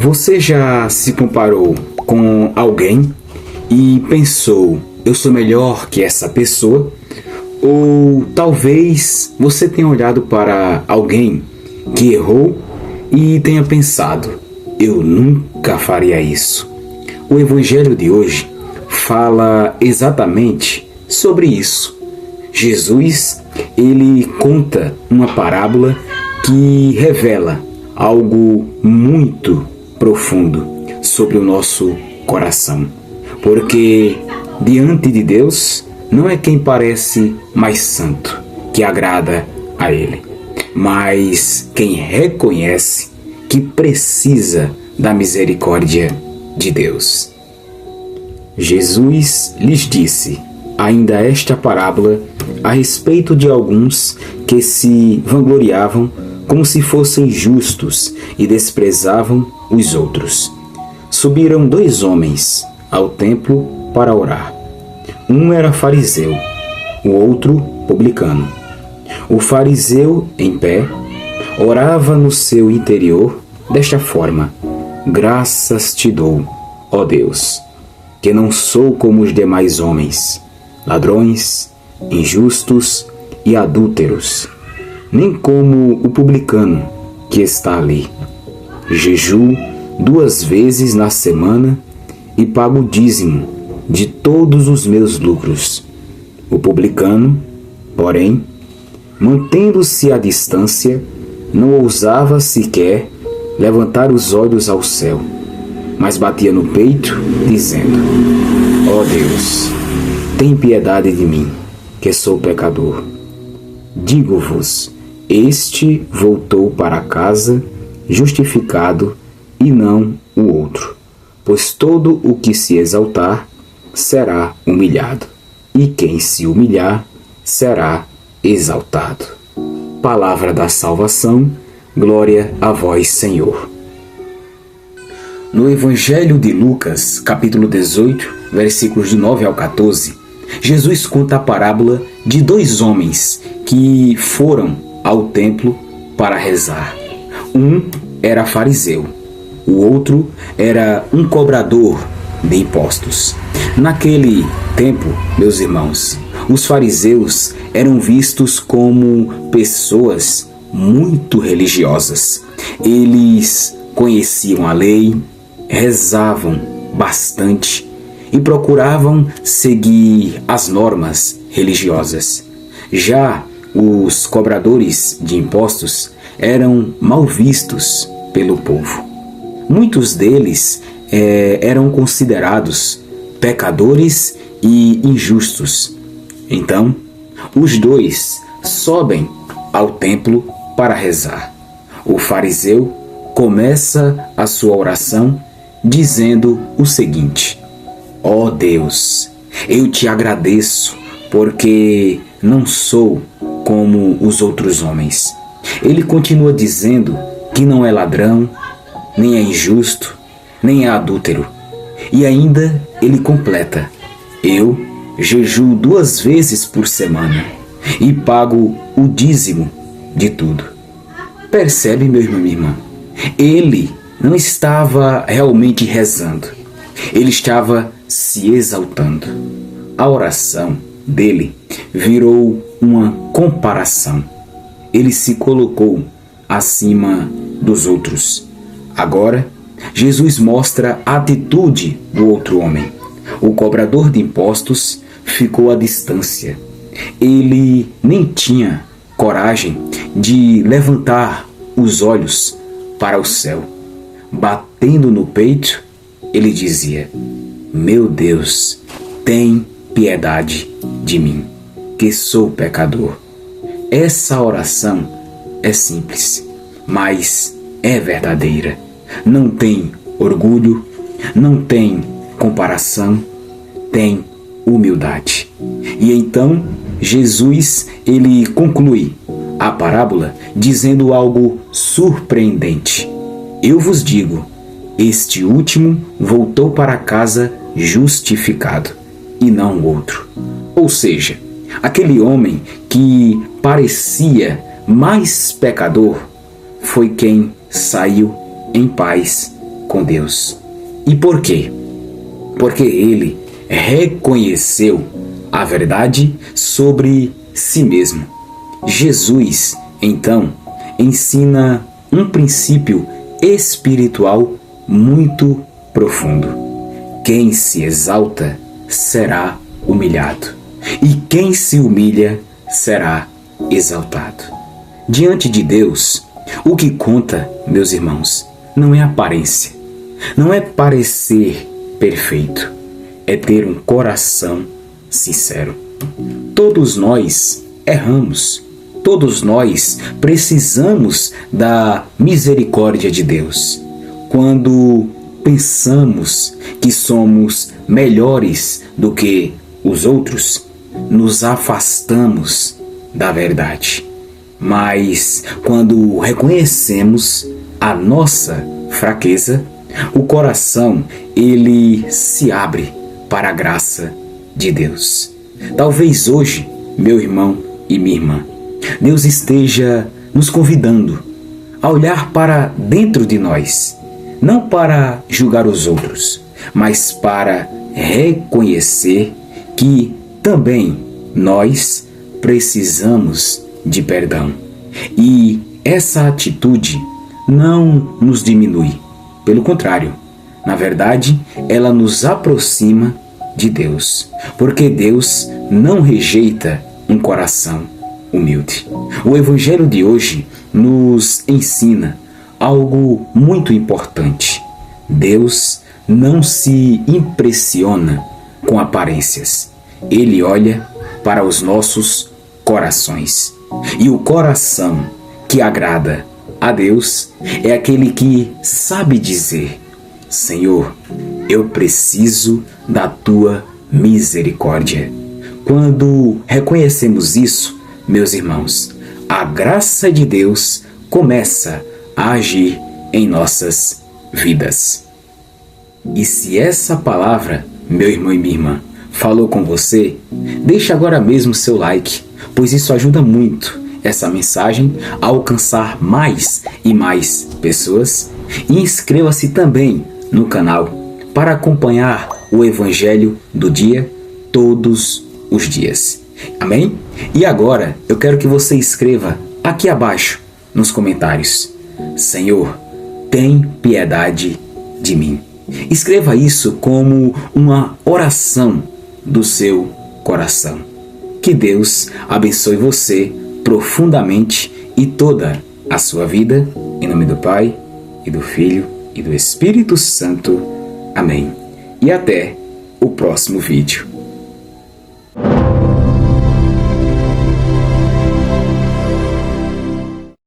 Você já se comparou com alguém e pensou, eu sou melhor que essa pessoa? Ou talvez você tenha olhado para alguém que errou e tenha pensado, eu nunca faria isso. O Evangelho de hoje fala exatamente sobre isso. Jesus, ele conta uma parábola que revela algo muito profundo sobre o nosso coração. Porque diante de Deus não é quem parece mais santo que agrada a Ele, mas quem reconhece que precisa da misericórdia de Deus. Jesus lhes disse ainda esta parábola a respeito de alguns que se vangloriavam como se fossem justos e desprezavam os outros. Subiram 2 homens ao templo para orar. Um era fariseu, o outro publicano. O fariseu, em pé, orava no seu interior desta forma: graças te dou, ó Deus, que não sou como os demais homens, ladrões, injustos e adúlteros, nem como o publicano que está ali. Jejuo 2 vezes na semana e pago o dízimo de todos os meus lucros. O publicano, porém, mantendo-se à distância, não ousava sequer levantar os olhos ao céu, mas batia no peito, dizendo: ó Deus, tem piedade de mim, que sou pecador. Digo-vos, este voltou para casa justificado e não o outro. Pois todo o que se exaltar será humilhado, e quem se humilhar será exaltado. Palavra da salvação, glória a vós, Senhor. No Evangelho de Lucas, capítulo 18, versículos de 9 ao 14, Jesus conta a parábola de 2 homens que foram ao templo para rezar. Um era fariseu, o outro era um cobrador de impostos. Naquele tempo, meus irmãos, os fariseus eram vistos como pessoas muito religiosas. Eles conheciam a lei, rezavam bastante e procuravam seguir as normas religiosas. Já os cobradores de impostos eram mal vistos pelo povo. Muitos deles eram considerados pecadores e injustos. Então, os 2 sobem ao templo para rezar. O fariseu começa a sua oração dizendo o seguinte: ó Deus, eu te agradeço porque não sou como os outros homens. Ele continua dizendo que não é ladrão, nem é injusto, nem é adúltero. E ainda ele completa: eu jejuo 2 vezes por semana e pago o dízimo de tudo. Percebe, meu irmão e minha irmã? Ele não estava realmente rezando. Ele estava se exaltando. A oração dele virou uma comparação. Ele se colocou acima dos outros. Agora, Jesus mostra a atitude do outro homem. O cobrador de impostos ficou à distância. Ele nem tinha coragem de levantar os olhos para o céu. Batendo no peito, ele dizia: meu Deus, tem piedade de mim, que sou pecador. Essa oração é simples, mas é verdadeira. Não tem orgulho, não tem comparação, tem humildade. E então Jesus, ele conclui a parábola dizendo algo surpreendente: eu vos digo, este último voltou para casa justificado e não o outro. Ou seja, aquele homem que parecia mais pecador foi quem saiu em paz com Deus. E por quê? Porque ele reconheceu a verdade sobre si mesmo. Jesus, então, ensina um princípio espiritual muito profundo. Quem se exalta será humilhado, e quem se humilha será exaltado. Diante de Deus, o que conta, meus irmãos, não é aparência, não é parecer perfeito, é ter um coração sincero. Todos nós erramos, todos nós precisamos da misericórdia de Deus. Quando pensamos que somos melhores do que os outros, nos afastamos da verdade. Mas quando reconhecemos a nossa fraqueza, o coração ele se abre para a graça de Deus. Talvez hoje, meu irmão e minha irmã, Deus esteja nos convidando a olhar para dentro de nós, não para julgar os outros, mas para reconhecer que também nós precisamos de perdão. E essa atitude não nos diminui, pelo contrário, na verdade, ela nos aproxima de Deus, porque Deus não rejeita um coração humilde. O Evangelho de hoje nos ensina algo muito importante. Deus não se impressiona com aparências. Ele olha para os nossos corações. E o coração que agrada a Deus é aquele que sabe dizer: Senhor, eu preciso da tua misericórdia. Quando reconhecemos isso, meus irmãos, a graça de Deus começa a agir em nossas vidas. E se essa palavra, meu irmão e minha irmã, falou com você, deixe agora mesmo seu like, pois isso ajuda muito essa mensagem a alcançar mais e mais pessoas. E inscreva-se também no canal para acompanhar o Evangelho do dia todos os dias. Amém? E agora eu quero que você escreva aqui abaixo nos comentários: Senhor, tem piedade de mim. Escreva isso como uma oração do seu coração. Que Deus abençoe você profundamente e toda a sua vida, em nome do Pai, e do Filho, e do Espírito Santo. Amém. E até o próximo vídeo.